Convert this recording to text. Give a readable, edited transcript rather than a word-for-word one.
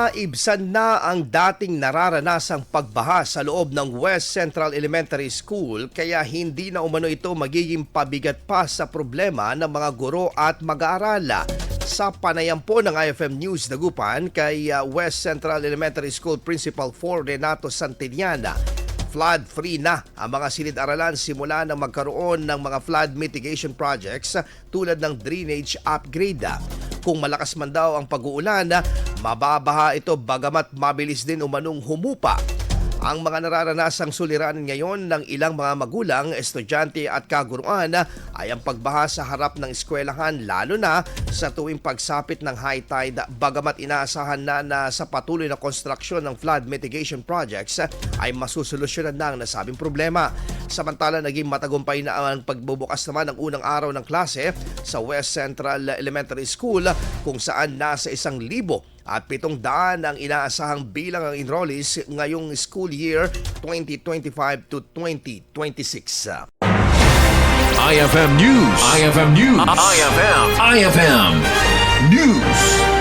Naibsan na ang dating nararanasang pagbaha sa loob ng West Central Elementary School kaya hindi na umano ito magiging pabigat pa sa problema ng mga guro at mag-aaral. Sa panayam po ng IFM News Dagupan kay West Central Elementary School Principal 4 Renato Santillan, flood-free na ang mga Silid-Aralan simula ng magkaroon ng mga flood mitigation projects tulad ng drainage upgrade. Kung malakas man daw ang pag-uulan, mababaha ito bagamat mabilis din umanong humupa. Ang mga nararanasang suliranin ngayon ng ilang mga magulang, estudyante at kaguruan ay ang pagbaha sa harap ng eskwelahan lalo na sa tuwing pagsapit ng high tide bagamat inaasahan na sa patuloy na konstruksyon ng flood mitigation projects ay masusolusyonan na ang nasabing problema. Samantala naging matagumpay na ang pagbubukas naman ng unang araw ng klase sa West Central Elementary School kung saan nasa 1,000 at 700 ang inaasahang bilang ang enrollees ngayong school year 2025 to 2026. IFM News. IFM News. IFM News.